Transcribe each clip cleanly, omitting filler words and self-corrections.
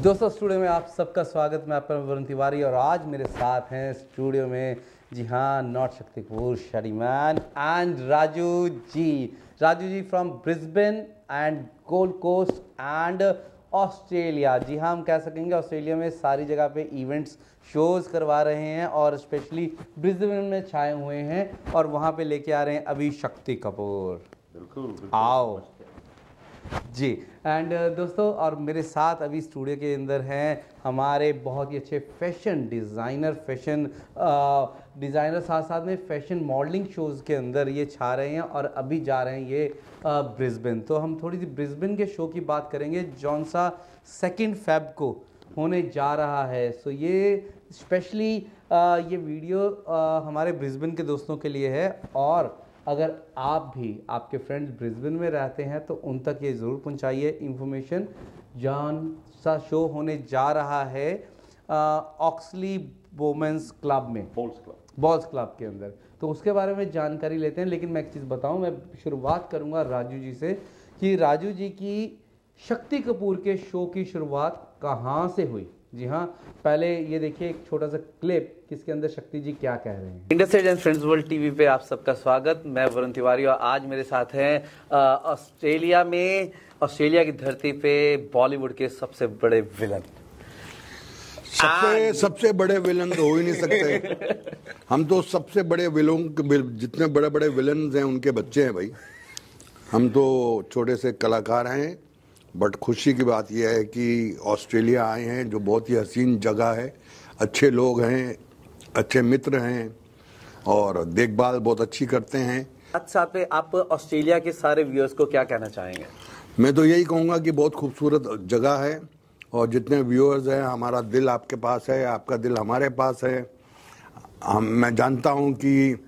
दोस्तों स्टूडियो में आप सबका स्वागत। मैं आपका वरुण तिवारी और आज मेरे साथ हैं स्टूडियो में, जी हाँ, नॉट शक्ति कपूर, शरीमान and Raju ji from Brisbane and Gold Coast and Australia. जी हाँ, हम कह सकेंगे ऑस्ट्रेलिया में सारी जगह पे इवेंट्स शोज़ करवा रहे हैं और स्पेशली ब्रिस्बेन में छाए हुए हैं और वहाँ पे लेके आ रहे हैं अभी शक्ति कपूर। बिल्कुल आओ जी। एंड दोस्तों, और मेरे साथ अभी स्टूडियो के अंदर हैं हमारे बहुत ही अच्छे फैशन डिज़ाइनर साथ साथ में फैशन मॉडलिंग शोज़ के अंदर ये छा रहे हैं और अभी जा रहे हैं ये ब्रिस्बेन। तो हम थोड़ी सी ब्रिस्बेन के शो की बात करेंगे जौन सा 2 फेब को होने जा रहा है। सो ये स्पेशली ये वीडियो हमारे ब्रिस्बेन के दोस्तों के लिए है और अगर आप भी आपके फ्रेंड्स ब्रिस्बेन में रहते हैं तो उन तक ये ज़रूर पहुंचाइए इंफॉर्मेशन। जौन सा शो होने जा रहा है ऑक्सली वोमेंस क्लब में, बॉल्स क्लब के अंदर, तो उसके बारे में जानकारी लेते हैं। लेकिन मैं एक चीज़ बताऊं, मैं शुरुआत करूंगा राजू जी से कि राजू जी की शक्ति कपूर के शो की शुरुआत कहाँ से हुई। जी हाँ, पहले ये देखिए एक छोटा सा क्लिप किसके अंदर शक्ति जी क्या कह रहे हैं। Industry and friends world TV पे आप सबका स्वागत। मैं वरुण तिवारी और आज मेरे साथ हैं ऑस्ट्रेलिया में, ऑस्ट्रेलिया की धरती पे बॉलीवुड के सबसे बड़े विलन। सबसे बड़े विलन तो हो ही नहीं सकते। हम तो सबसे बड़े विलन, जितने बड़े बड़े विलन हैं उनके बच्चे हैं भाई। हम तो छोटे से कलाकार हैं, बट खुशी की बात यह है कि ऑस्ट्रेलिया आए हैं जो बहुत ही हसीन जगह है, अच्छे लोग हैं, अच्छे मित्र हैं और देखभाल बहुत अच्छी करते हैं। अच्छा, पे आप ऑस्ट्रेलिया के सारे व्यूअर्स को क्या कहना चाहेंगे? मैं तो यही कहूँगा कि बहुत खूबसूरत जगह है और जितने व्यूअर्स हैं, हमारा दिल आपके पास है, आपका दिल हमारे पास है। मैं जानता हूँ कि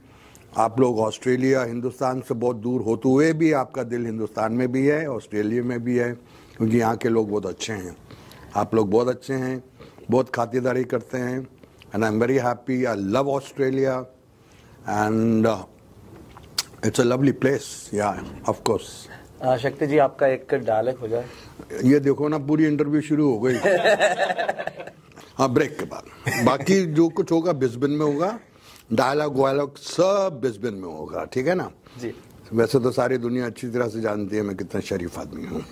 आप लोग ऑस्ट्रेलिया, हिंदुस्तान से बहुत दूर होते हुए भी आपका दिल हिंदुस्तान में भी है, ऑस्ट्रेलिया में भी है, क्योंकि यहाँ के लोग बहुत अच्छे हैं। आप लोग बहुत अच्छे हैं, बहुत खातिरदारी करते हैं and I am very happy. I love Australia and it's a lovely place, या ऑफ कोर्स। शक्ति जी, आपका एक डायलॉग हो जाए। ये देखो ना, पूरी इंटरव्यू शुरू हो गई। हाँ, ब्रेक के बाद बाकी जो कुछ होगा ब्रिस्बेन में होगा, डायलॉग वायलॉग सब ब्रिस्बेन में होगा, ठीक है ना जी। वैसे तो सारी दुनिया अच्छी तरह से जानती है मैं कितना शरीफ आदमी हूँ,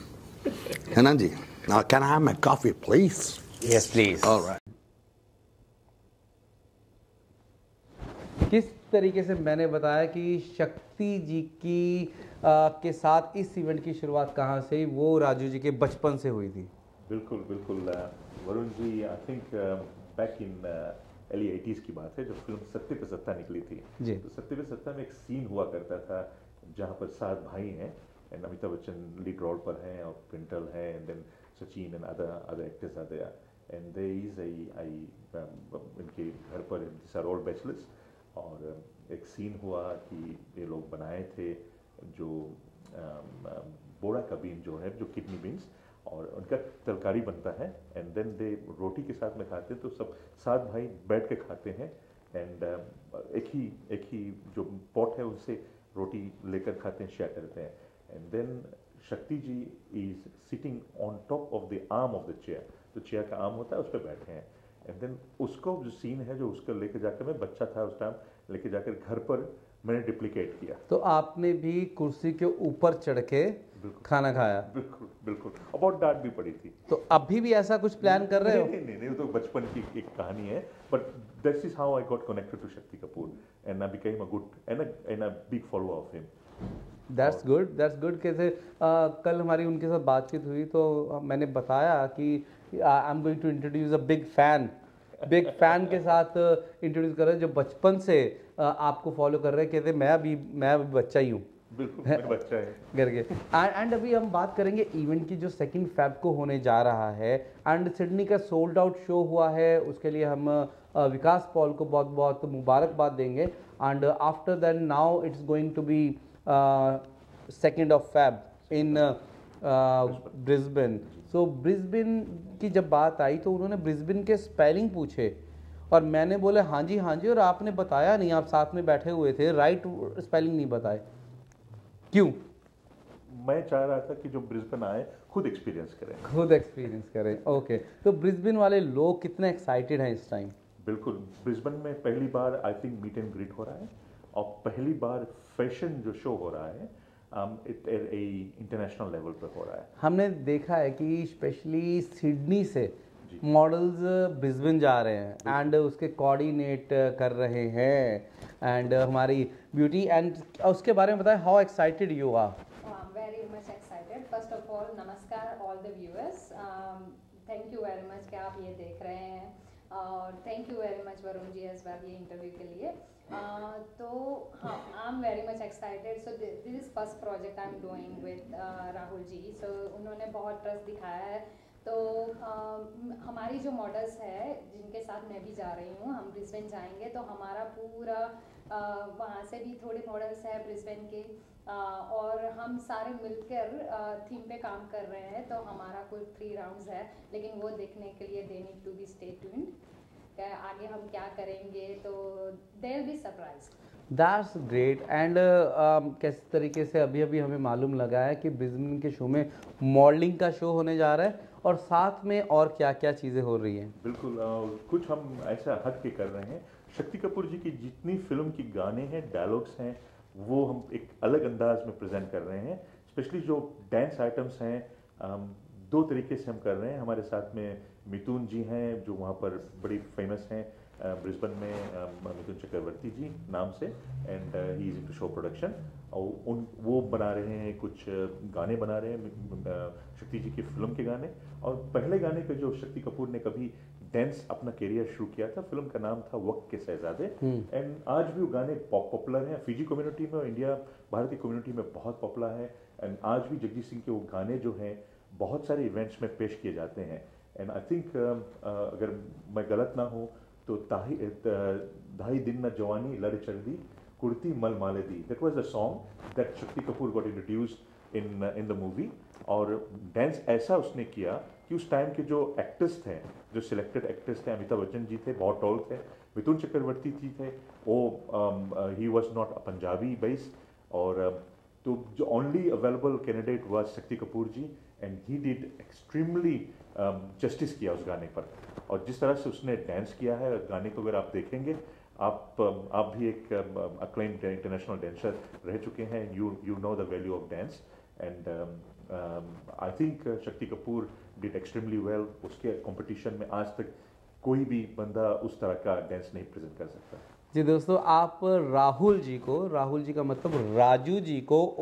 है ना जी। Can I have my coffee please? Yes please. Alright. किस तरीके से मैंने बताया कि शक्ति जी की के साथ इस इवेंट की शुरुआत कहाँ से, वो राजू जी के बचपन से हुई थी। बिल्कुल Varun ji, I think back in early 80s की बात है जब फिल्म सत्ते पे सत्ता निकली थी जी। तो सत्ते पे सत्ता में एक सीन हुआ करता था जहाँ पर 7 भाई हैं and Amitabh Bachchan lead role पर हैं और पिंटल है and then Sachin and other actors are there and there is इनके घर पर दिस आर ऑल बैचलर्स और एक सीन हुआ कि ये लोग बनाए थे जो बोरा का बीन जो है, जो किडनी बीन्स, और उनका तरकारी बनता है एंड देन दे रोटी के साथ में खाते हैं। तो सब 7 भाई बैठ के खाते हैं एंड एक ही जो पॉट है उससे रोटी लेकर खाते हैं, शेयर करते हैं। And then Shakti ji is sitting on top of the arm of the chair, तो चेयर का आर्म होता है उस पर बैठे हैं एंड देन उसको जो सीन है जो उसको लेकर जाकर, मैं बच्चा था उस टाइम, लेके जाकर घर पर मैंने डिप्लीकेट किया। तो आपने भी कुर्सी के ऊपर चढ़ के खाना खाया? बिल्कुल और बहुत डांट भी पड़ी थी। तो अभी भी ऐसा कुछ प्लान कर रहे हो? नहीं, वो तो बचपन की एक कहानी है, but this is how I got connected to Shakti Kapoor and I became a good and a big follower of him. That's good. कैसे कल हमारी उनके साथ बातचीत हुई तो मैंने बताया कि I am going to introduce a big fan के साथ इंट्रोड्यूस कर रहे हैं जो बचपन से आपको फॉलो कर रहे हैं। कहते मैं अभी बच्चा ही हूँ। बिल्कुल बच्चा है करके। एंड अभी हम बात करेंगे इवेंट की जो 2 फेब को होने जा रहा है एंड सिडनी का सोल्ड आउट शो हुआ है, उसके लिए हम विकास पॉल को बहुत बहुत मुबारकबाद देंगे। And after that now it's going to be 2 Feb in Brisbane. So Brisbane की जब बात आई तो उन्होंने ब्रिस्बेन के स्पेलिंग पूछे और मैंने बोले हाँ जी, और आपने बताया नहीं, आप साथ में बैठे हुए थे, राइट स्पेलिंग नहीं बताए, क्यों? मैं चाह रहा था कि जो ब्रिस्बेन आए खुद एक्सपीरियंस करें। खुद एक्सपीरियंस करें, ओके। तो ब्रिस्बेन वाले लोग कितने एक्साइटेड हैं इस टाइम? बिल्कुल, ब्रिस्बेन में पहली बार I think meet and greet हो रहा है और पहली बार फैशन जो शो हो रहा है इंटरनेशनल लेवल पर हो रहा है। हमने देखा है कि स्पेशली सिडनी से मॉडल्स ब्रिस्बेन जा रहे हैं एंड उसके कोऑर्डिनेट कर रहे हैं एंड हमारी ब्यूटी एंड उसके बारे में बताएं, how excited you are? Very much excited. First of all नमस्कार all the viewers, thank you very much कि आप ये देख रहे हैं और thank you very much Varun ji as well ये इंटरव्यू के लिए। तो हाँ, I am very much excited. So this is first project I am doing with Rahul ji. So उन्होंने बहुत ट्रस्ट दिखाया है। तो हमारी जो मॉडल्स है जिनके साथ मैं भी जा रही हूँ, हम ब्रिस्बेन जाएंगे तो हमारा पूरा वहाँ से भी थोड़े मॉडल्स हैं ब्रिस्बेन के और हम सारे मिलकर थीम पे काम कर रहे हैं। तो हमारा कुल 3 राउंड्स है, लेकिन वो देखने के लिए they need to be stay tuned. आगे हम क्या करेंगे तो there will be surprise. That's great. And किस तरीके से अभी अभी हमें मालूम लगा है कि ब्रिस्बेन के शो में मॉडलिंग का शो होने जा रहा है और साथ में और क्या क्या चीज़ें हो रही हैं? बिल्कुल, कुछ हम ऐसा हट के कर रहे हैं। शक्ति कपूर जी की जितनी फिल्म की गाने हैं, डायलॉग्स हैं, वो हम एक अलग अंदाज में प्रेजेंट कर रहे हैं। स्पेशली जो डांस आइटम्स हैं 2 तरीके से हम कर रहे हैं। हमारे साथ में मिथुन जी हैं जो वहाँ पर बड़ी फेमस हैं ब्रिस्बेन में, मिथुन चक्रवर्ती जी नाम से, and he is into show production. और वो बना रहे हैं कुछ गाने बना रहे हैं शक्ति जी की फिल्म के गाने। और पहले गाने पे जो शक्ति कपूर ने कभी डांस अपना करियर शुरू किया था, फिल्म का नाम था वक्त के शहजादे, एंड आज भी वो गाने पॉपुलर हैं फिजी कम्युनिटी में और इंडिया भारतीय कम्युनिटी में बहुत पॉपुलर है। एंड आज भी जगजीत सिंह के वो गाने जो हैं बहुत सारे इवेंट्स में पेश किए जाते हैं। एंड आई थिंक अगर मैं गलत ना हूँ तो ढाई दिन न जवानी लड़ चढ़ दी कुर्ती मल माले दी, that was the song that Shakti Kapoor got introduced in the movie. और डांस ऐसा उसने किया कि उस टाइम के जो एक्टर्स थे, जो सिलेक्टेड एक्टर्स थे, अमिताभ बच्चन जी थे, बहुत टॉल थे, मिथुन चक्रवर्ती जी थे, वो ही was not a Punjabi base, और तो जो only available candidate was Shakti Kapoor ji, and he did extremely justice किया उस गाने पर। और जिस तरह से उसने डांस किया है गाने को अगर आप देखेंगे, आप भी एक अक्लेम्ड इंटरनेशनल डांसर रह चुके हैं, you know the value of dance, and I think Shakti Kapoor did extremely well. उसके कंपटीशन में आज तक कोई भी बंदा उस तरह का डांस नहीं प्रेजेंट कर सकता। जी दोस्तों, आप राहुल जी का मतलब राजू जी को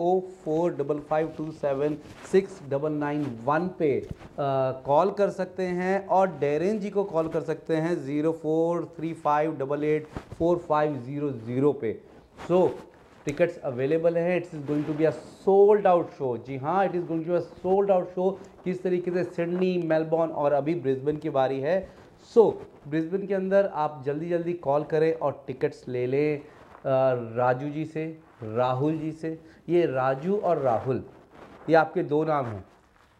0455276991 पे कॉल कर सकते हैं और डेरेन जी को कॉल कर सकते हैं 0435884500 पे। सो टिकट्स अवेलेबल हैं। It's is going to be a sold out show. जी हाँ, it is going to be a sold out show. किस तरीके से सिडनी, मेलबॉर्न और अभी ब्रिस्बेन की बारी है। सो ब्रिस्बेन के अंदर आप जल्दी जल्दी कॉल करें और टिकट्स ले लें राजू जी से, राहुल जी से। ये राजू और राहुल, ये आपके 2 नाम हैं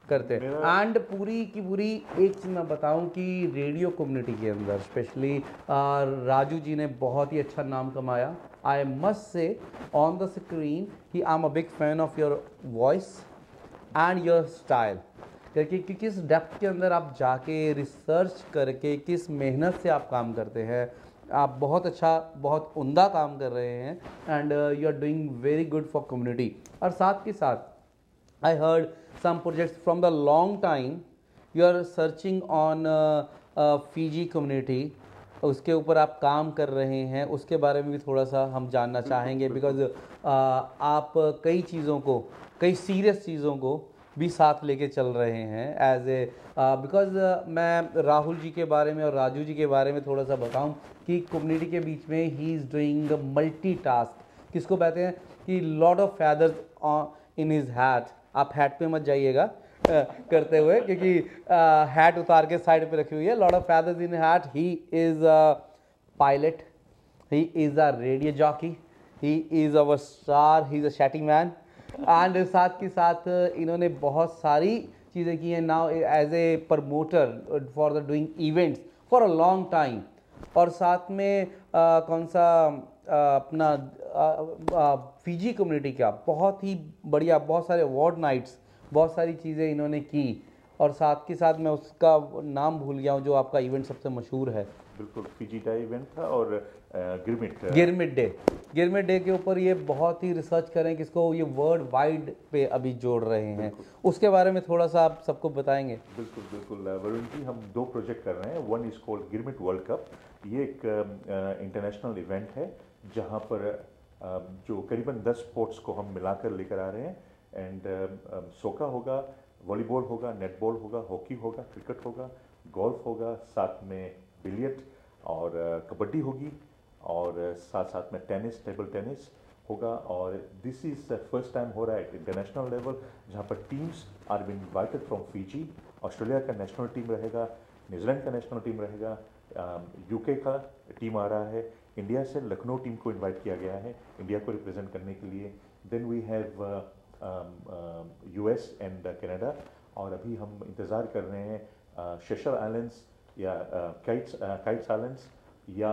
करते हैं। एंड पूरी की पूरी एक चीज़ मैं बताऊं कि रेडियो कम्युनिटी के अंदर स्पेशली राजू जी ने बहुत ही अच्छा नाम कमाया। I must say on the screen कि I am a big fan of your voice and your style, क्योंकि किस डेप्थ के अंदर आप जाके रिसर्च करके किस मेहनत से आप काम करते हैं। आप बहुत अच्छा, बहुत उम्दा काम कर रहे हैं and you are doing very good for community. और साथ के साथ I heard some projects from the long time you are searching on Fiji community, उसके ऊपर आप काम कर रहे हैं, उसके बारे में भी थोड़ा सा हम जानना चाहेंगे। बिकॉज आप कई चीज़ों को, कई सीरियस चीज़ों को भी साथ लेके चल रहे हैं एज ए बिकॉज मैं राहुल जी के बारे में और राजू जी के बारे में थोड़ा सा बताऊं कि कम्युनिटी के बीच में he is doing multi task. किसको कहते हैं कि lot of feathers in his hat. आप हैट पे मत जाइएगा करते हुए, क्योंकि हैट उतार के साइड पे रखी हुई है। Lot of feathers in hat. He is a pilot, he is a radio jockey, he is our star, he is a chatting man. And साथ के साथ इन्होंने बहुत सारी चीज़ें की हैं now as a promoter for the doing events for a long time. और साथ में कौन सा अपना फिजी कम्युनिटी का बहुत ही बढ़िया, बहुत सारे अवार्ड नाइट्स बहुत सारी चीज़ें इन्होंने की, और साथ के साथ मैं उसका नाम भूल गया हूँ जो आपका इवेंट सबसे मशहूर है। बिल्कुल, फिजीटा इवेंट था, और गिरमिट डे के ऊपर ये बहुत ही रिसर्च करें कि इसको ये वर्ल्ड वाइड पे अभी जोड़ रहे हैं, उसके बारे में थोड़ा सा आप सबको बताएंगे। बिल्कुल बिल्कुल वरुण जी, हम 2 प्रोजेक्ट कर रहे हैं। One is called girmit world cup. ये एक इंटरनेशनल इवेंट है जहाँ पर जो करीबन 10 स्पोर्ट्स को हम मिलाकर लेकर आ रहे हैं। एंड सोका होगा, वॉलीबॉल होगा, नेटबॉल होगा, हॉकी होगा, क्रिकेट होगा, गोल्फ होगा, साथ में बिलियर्ड और कबड्डी होगी, और साथ साथ में टेनिस, टेबल टेनिस होगा। और दिस इज फर्स्ट टाइम हो रहा है इंटरनेशनल लेवल, जहाँ पर teams are been invited from Fiji. Australia का नेशनल टीम रहेगा, न्यूजीलैंड का नेशनल टीम रहेगा, यूके का टीम आ रहा है, इंडिया से लखनऊ टीम को इनवाइट किया गया है इंडिया को रिप्रेजेंट करने के लिए। Then we have US and Canada, और अभी हम इंतज़ार कर रहे हैं शेशल आइलैंड्स या काइट्स आइलैंड्स, या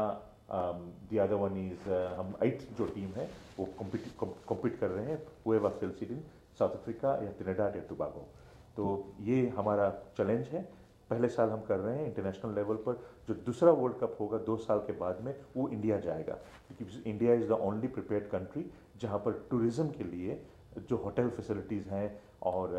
द अदर वन इज हम 8 जो टीम है वो कॉम्पीट कर रहे हैं, however fills it in South Africa या ट्रिनिडाड या टोबैगो। तो ये हमारा चैलेंज है, पहले साल हम कर रहे हैं इंटरनेशनल लेवल पर। जो दूसरा वर्ल्ड कप होगा 2 साल के बाद में, वो इंडिया जाएगा, क्योंकि India is the only prepared country जहाँ पर टूरिज़्म के लिए जो होटल फैसिलिटीज़ हैं और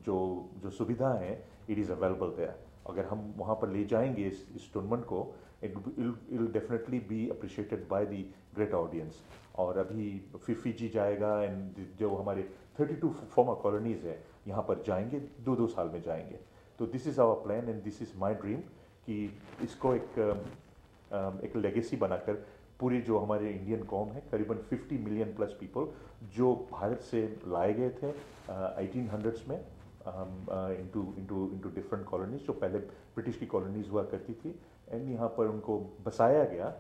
जो सुविधा हैं, इट इज़ अवेलेबल देयर। अगर हम वहाँ पर ले जाएंगे इस टूर्नामेंट को, it will definitely be appreciated by the great audience. और अभी फिजी जाएगा, एंड जो हमारे 32 फॉर्मर कॉलोनीज़ है यहाँ पर जाएंगे, 2-2 साल में जाएंगे। तो this is our plan and this is my dream कि इसको एक लेगेसी बनाकर पूरे जो हमारे इंडियन कौम है, करीबन 50 मिलियन प्लस पीपल जो भारत से लाए गए थे 1800s में इनटू डिफरेंट कॉलोनीज, जो पहले ब्रिटिश की कॉलोनीज हुआ करती थी, एंड यहाँ पर उनको बसाया गया।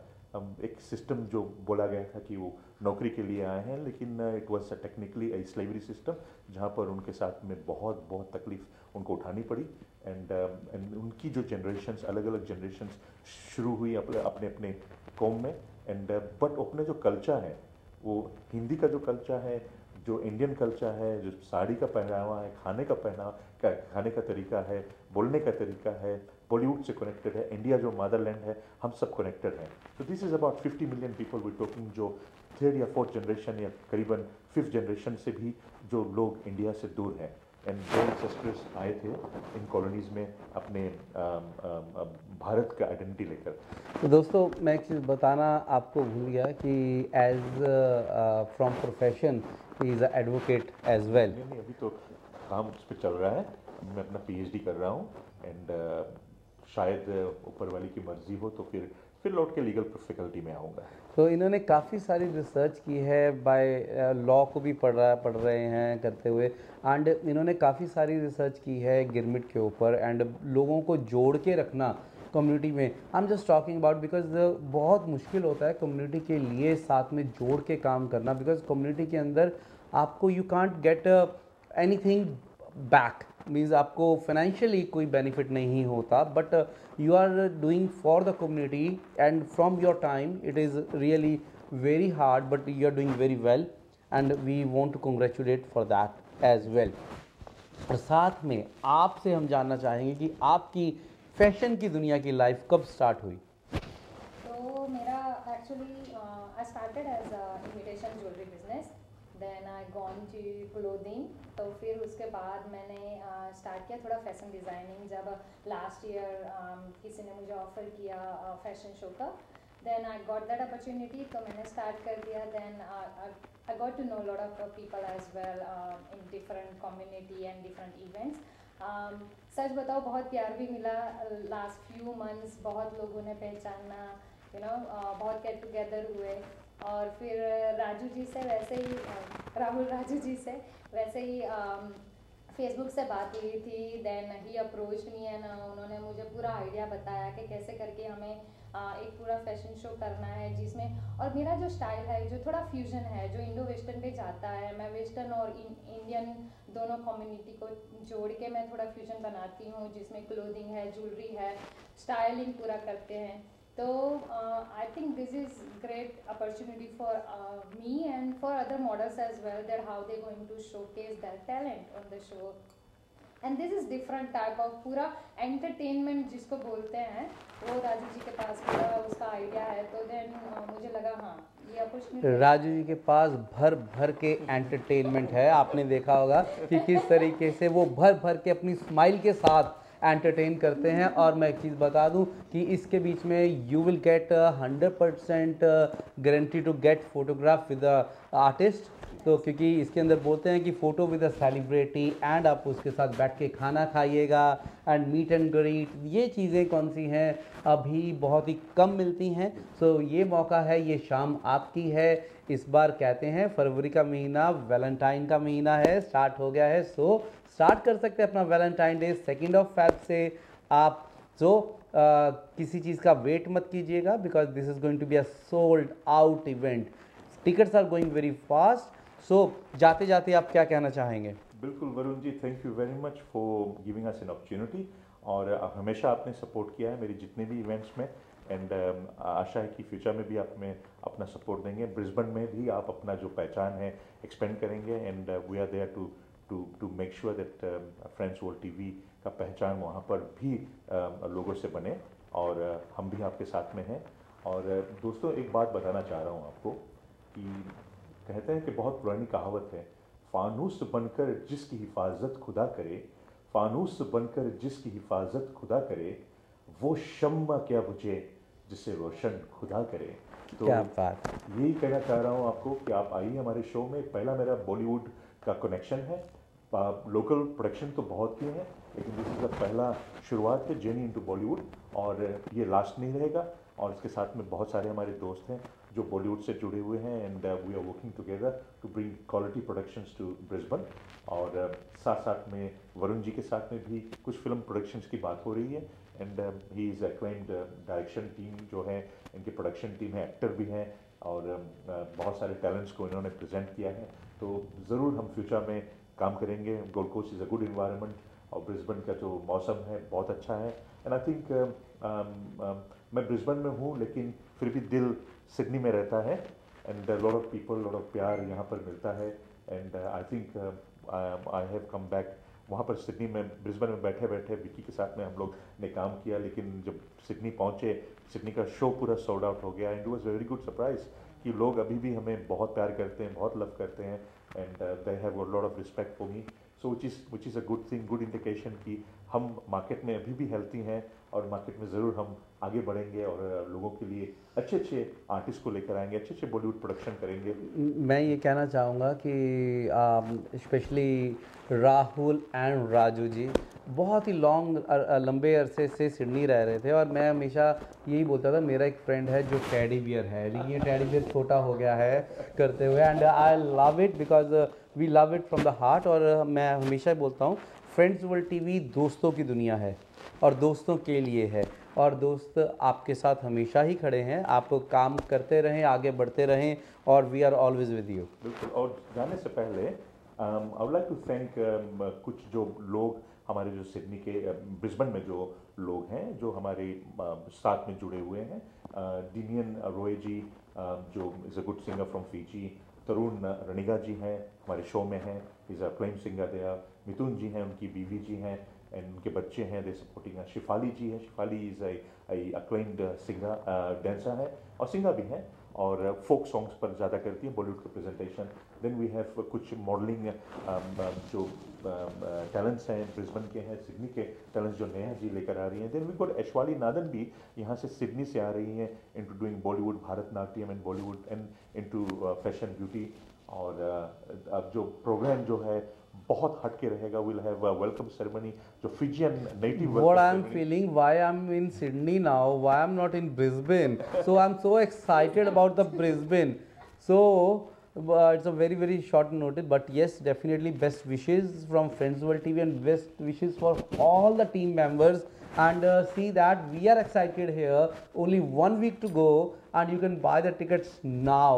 एक सिस्टम जो बोला गया था कि वो नौकरी के लिए आए हैं, लेकिन it was technically A slavery system, जहाँ पर उनके साथ में बहुत बहुत तकलीफ उनको उठानी पड़ी। एंड उनकी जो जनरेशन्स, अलग अलग जनरेशन्स शुरू हुई अपने अपने कौम में। एंड बट अपने जो कल्चर है, वो हिंदी का जो कल्चर है, जो इंडियन कल्चर है, जो साड़ी का पहनावा है, खाने का तरीका है, बोलने का तरीका है, बॉलीवुड से कनेक्टेड है, इंडिया जो मदरलैंड है, हम सब कनेक्टेड हैं। तो this is about 50 million people we talking, जो 3rd या 4th जनरेशन या करीबन 5th जनरेशन से भी जो लोग इंडिया से दूर हैं। एंड देयर एंसेस्टर्स आए थे इन कॉलोनीज़ में अपने भारत का आइडेंटिटी लेकर। तो दोस्तों, मैं एक चीज़ बताना आपको भूल गया कि as from profession he is a advocate as well. नहीं, अभी तो काम उस पर चल रहा है, मैं अपना PhD कर रहा हूँ, एंड शायद ऊपर वाली की मर्जी हो तो फिर लौट के लीगल फैकल्टी में आऊँगा। तो इन्होंने काफ़ी सारी रिसर्च की है, बाय लॉ को भी पढ़ रहे हैं करते हुए, एंड इन्होंने काफ़ी सारी रिसर्च की है गिरमिट के ऊपर, एंड लोगों को जोड़ के रखना कम्युनिटी में। I am just talking about because बहुत मुश्किल होता है कम्युनिटी के लिए साथ में जोड़ के काम करना, बिकॉज कम्युनिटी के अंदर आपको you can't get anything back, means आपको फाइनेंशियली कोई बेनिफिट नहीं होता, but you are doing for the community and from your time it is really very hard, but you are doing very well and we want to congratulate for that as well. और साथ में आपसे हम जानना चाहेंगे कि आपकी fashion की दुनिया की लाइफ कब स्टार्ट हुई? तो मेरा actually I started as a imitation jewellery business, then I gone to clothing. तो फिर उसके बाद मैंने स्टार्ट किया थोड़ा फैशन डिज़ाइनिंग, जब लास्ट ईयर किसी ने मुझे ऑफ़र किया फैशन शो का, then I got that opportunity, तो मैंने स्टार्ट कर दिया। Then I got to know lot of people as well in different community and different events. सच बताओ, बहुत प्यार भी मिला लास्ट फ्यू मंथ्स, बहुत लोगों ने पहचाना, बहुत गेट टुगेदर हुए। और फिर राजू जी से वैसे ही राहुल राजू जी से वैसे ही फेसबुक से बात हुई थी, then he approach me and उन्होंने मुझे पूरा आइडिया बताया कि कैसे करके हमें एक पूरा फैशन शो करना है जिसमें, और मेरा जो स्टाइल है जो थोड़ा फ्यूजन है, जो इंडो वेस्टर्न पे जाता है, मैं वेस्टर्न और इंडियन दोनों कम्युनिटी को जोड़ के मैं थोड़ा फ्यूजन बनाती हूँ, जिसमें क्लोथिंग है, ज्वेलरी है, स्टाइलिंग पूरा करते हैं। तो I think this is great opportunity for me and for other models as well, that how they going to showcase their talent on the show. And this is different type of पूरा entertainment जिसको बोलते हैं, वो राजू जी के पास पूरा उसका idea है, तो देन मुझे लगा हाँ ये अपॉर्चुनिटी। राजू जी के पास भर भर के एंटरटेनमेंट है। आपने देखा होगा कि किस तरीके से वो भर भर के अपनी स्माइल के साथ एंटरटेन करते हैं। और मैं एक चीज़ बता दूं कि इसके बीच में you will get 100% guarantee to get photograph with the artist. तो क्योंकि इसके अंदर बोलते हैं कि photo with a celebrity, and आप उसके साथ बैठ के खाना खाइएगा एंड मीट एंड ग्रीट। ये चीज़ें कौन सी हैं, अभी बहुत ही कम मिलती हैं। सो ये मौका है, ये शाम आपकी है। इस बार कहते हैं फरवरी का महीना वैलेंटाइन का महीना है, स्टार्ट हो गया है। सो स्टार्ट कर सकते हैं अपना वैलेंटाइन डे 2 फेब से आप। सो किसी चीज़ का वेट मत कीजिएगा, because this is going to be a sold out event. Tickets are going very fast. So जाते जाते आप क्या कहना चाहेंगे? बिल्कुल Varun ji, thank you very much for giving us an opportunity. और हमेशा आपने सपोर्ट किया है मेरे जितने भी इवेंट्स में, एंड आशा है कि फ्यूचर में भी आप में अपना सपोर्ट देंगे। ब्रिस्बेन में भी आप अपना जो पहचान है एक्सपेंड करेंगे, and we are there to make sure that friends world TV का पहचान वहाँ पर भी लोगों से बने, और हम भी आपके साथ में हैं। और दोस्तों एक बात बताना चाह रहा हूँ आपको कि कहते हैं कि बहुत पुरानी कहावत है, फानूस बनकर जिसकी हिफाजत खुदा करे, फानूस बनकर जिसकी हिफाजत खुदा करे, वो शम्मा क्या बुझे जिसे रोशन खुदा करे। तो क्या बात, यही कहना चाह रहा हूँ आपको कि आप आइए हमारे शो में। पहला मेरा बॉलीवुड का कनेक्शन है, लोकल प्रोडक्शन तो बहुत किए हैं, लेकिन दिस इज़ पहला शुरुआत है जर्नी इनटू बॉलीवुड, और ये लास्ट नहीं रहेगा। और इसके साथ में बहुत सारे हमारे दोस्त हैं जो बॉलीवुड से जुड़े हुए हैं, and we are working together to bring quality productions to Brisbane. और साथ साथ में वरुण जी के साथ में भी कुछ फिल्म प्रोडक्शंस की बात हो रही है, and he is acclaimed direction team जो है, इनकी प्रोडक्शन टीम है, एक्टर भी हैं, और बहुत सारे टैलेंट्स को इन्होंने प्रेजेंट किया है। तो ज़रूर हम फ्यूचर में काम करेंगे। Gold Coast is a good environment, और ब्रिस्बेन का जो मौसम है बहुत अच्छा है। एंड आई थिंक मैं ब्रिस्बेन में हूँ, लेकिन फिर भी दिल सिडनी में रहता है, and lot of people, lot of प्यार यहाँ पर मिलता है। And I think I have come back. वहाँ पर सिडनी में, ब्रिस्बेन में बैठे बैठे विकी के साथ में हम लोग ने काम किया, लेकिन जब सिडनी पहुँचे, सिडनी का शो पूरा सोल्ड आउट हो गया, and it was very good surprise कि लोग अभी भी हमें बहुत प्यार करते हैं, बहुत लव करते हैं, and they have a lot of respect for me. So which is a good thing, good indication कि हम मार्केट में अभी भी हेल्थी हैं, और मार्केट में ज़रूर हम आगे बढ़ेंगे, और लोगों के लिए अच्छे अच्छे आर्टिस्ट को लेकर आएंगे, अच्छे अच्छे बॉलीवुड प्रोडक्शन करेंगे। मैं ये कहना चाहूँगा कि स्पेशली राहुल एंड राजू जी बहुत ही लंबे अरसे से सिडनी रह रहे थे, और मैं हमेशा यही बोलता था, मेरा एक फ्रेंड है जो टेडी बियर है, ये टेडी बियर छोटा हो गया है करते हुए, and I love it because we love it from the heart. और मैं हमेशा बोलता हूँ, फ्रेंड्स वर्ल्ड टीवी दोस्तों की दुनिया है और दोस्तों के लिए है, और दोस्त आपके साथ हमेशा ही खड़े हैं। आप काम करते रहें, आगे बढ़ते रहें, और we are always with you. बिल्कुल। और जाने से पहले I would like to thank कुछ जो लोग हमारे, जो सिडनी के ब्रिस्बेन में जो लोग हैं, जो हमारे साथ में जुड़े हुए हैं। डिनियन रॉय जी जो is a good singer from Fiji, Tarun रनिगा जी हैं हमारे शो में हैं, is a claim singer they are. Mithun ji हैं, उनकी बीवी जी हैं, एंड उनके बच्चे हैं, दे सपोर्टिंग। शिफाली जी हैं, Shifali is a acclaimed singer, dancer है और सिंगर भी हैं, और फोक सॉन्ग्स पर ज़्यादा करती है बॉलीवुड का प्रेजेंटेशन। देन वी हैव कुछ मॉडलिंग जो टैलेंट्स हैं ब्रिस्बेन के हैं, सिडनी के टैलेंट्स जो नेहा जी लेकर आ रही हैं। देन वी गॉट ऐश्वाली नादन भी यहाँ से सिडनी से आ रही हैं, into doing Bollywood Bharatanatyam and Bollywood and into fashion beauty. और अब जो प्रोग्राम जो है बहुत हटके रहेगा। Will have a welcome ceremony जो Fijian native. What I'm feeling, why I'm in Sydney now, why I'm not in Brisbane? So I'm so excited about the Brisbane. So it's a very short notice, but yes, definitely best wishes from Friends World TV and best wishes for all the team members. And see that we are excited here. Only 1 week to go, and you can buy the tickets now.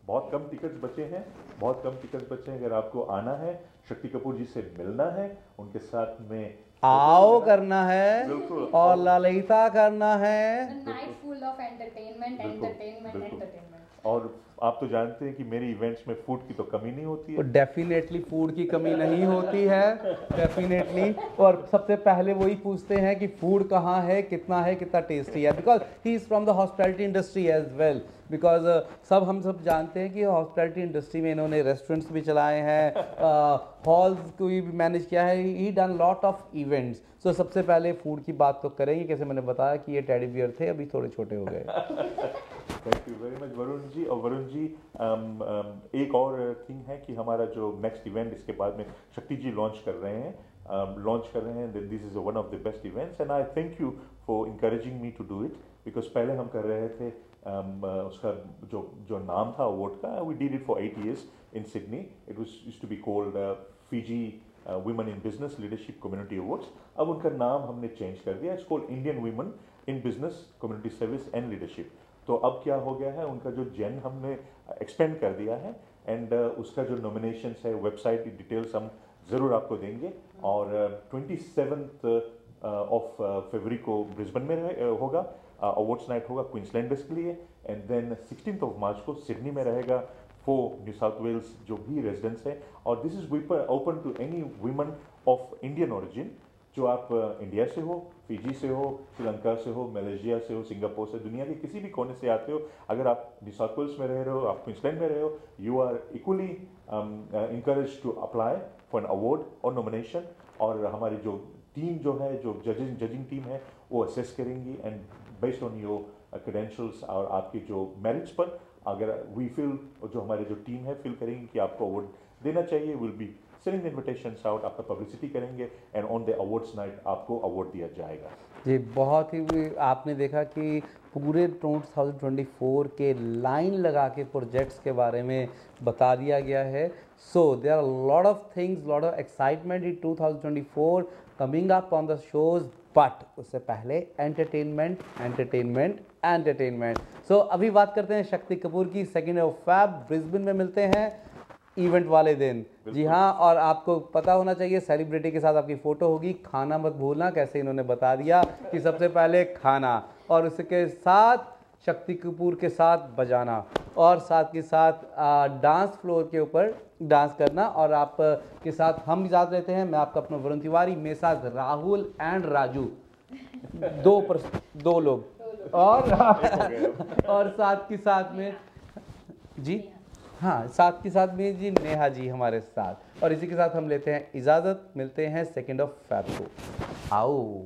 बहुत कम tickets बचे हैं, बहुत कम tickets बचे हैं। अगर आपको आना है, शक्ति कपूर जी से मिलना है, उनके साथ में आओ करना है, बिल्कुल, और ललिता करना है, night full of entertainment, entertainment. और आप तो जानते हैं कि मेरे इवेंट्स में फूड की तो कमी नहीं होती है। डेफिनेटली फूड की कमी नहीं होती है, डेफिनेटली। और सबसे पहले वही पूछते हैं कि फूड कहाँ है, कितना टेस्टी है, because he is from the hospitality industry as well. Because हम सब जानते हैं कि हॉस्पिटैलिटी इंडस्ट्री में इन्होंने रेस्टोरेंट्स भी चलाए हैं, हॉल्स को भी मैनेज किया है, ही डन लॉट ऑफ इवेंट्स। सो सबसे पहले फूड की बात तो करेंगे, कैसे मैंने बताया कि ये टेडी बियर थे, अभी थोड़े छोटे हो गए। Thank you very much Varun ji. और वरुण जी, एक और थिंग है कि हमारा जो नेक्स्ट इवेंट इसके बाद में शक्ति जी लॉन्च कर रहे हैं, this is one of the best events and I thank you for encouraging me to do it, because पहले हम कर रहे थे उसका जो नाम था अवार्ड का, we did it for 8 years in Sydney. It was used to be called Fiji women in business leadership community awards. अब उनका नाम हमने चेंज कर दिया, it's called Indian women in business community service and leadership. तो अब क्या हो गया है, उनका जो जेन हमने एक्सपेंड कर दिया है एंड उसका जो नॉमिनेशंस है, वेबसाइट की डिटेल्स हम ज़रूर आपको देंगे। और 27 ऑफ फरवरी को ब्रिस्बेन में होगा, अवार्ड्स नाइट होगा क्वींसलैंडर्स के लिए, एंड देन 16 ऑफ मार्च को सिडनी में रहेगा फॉर न्यू साउथ वेल्स जो भी रेजिडेंट्स है। और this is open to any women of Indian origin, जो आप इंडिया से हो, फिजी से हो, श्रीलंका से हो, मलेशिया से हो, सिंगापुर से, दुनिया के किसी भी कोने से आते हो, अगर आप न्यू साउथ वेल्स में रह रहे हो, आप क्वींसलैंड में रहे हो, you are equally encourage to apply for an award और नॉमिनेशन। और हमारी जो टीम जो है, जो जजिंग टीम है, वो असेस करेंगी and based on your credentials और आपके जो मेरिट्स पर, अगर वी फील, जो हमारे जो टीम है फील करेंगे कि आपको अवार्ड देना चाहिए, will be selling invitations out, आपका पब्लिसिटी करेंगे and on the awards night आपको अवार्ड दिया जाएगा। जी, बहुत ही आपने देखा कि पूरे 2024 के लाइन लगा के प्रोजेक्ट्स के बारे में बता दिया गया है। So there are lot of things, lot of excitement in 2024 coming up on the shows, but उससे पहले एंटरटेनमेंट। सो अभी बात करते हैं शक्ति कपूर की। 2 फ़रवरी ब्रिस्बेन में मिलते हैं इवेंट वाले दिन। जी हाँ, और आपको पता होना चाहिए सेलिब्रिटी के साथ आपकी फ़ोटो होगी, खाना मत भूलना, कैसे इन्होंने बता दिया कि सबसे पहले खाना, और उसके साथ शक्ति कपूर के साथ बजाना, और साथ के साथ डांस फ्लोर के ऊपर डांस करना। और आप के साथ हम भी साथ रहते हैं, मैं आपका अपना वरुण तिवारी, मेरे साथ राहुल एंड राजू, दो लोग और साथ के साथ में जी हाँ, साथ के साथ में जी नेहा जी हमारे साथ। और इसी के साथ हम लेते हैं इजाज़त, मिलते हैं 2 फ़रवरी को। आओ।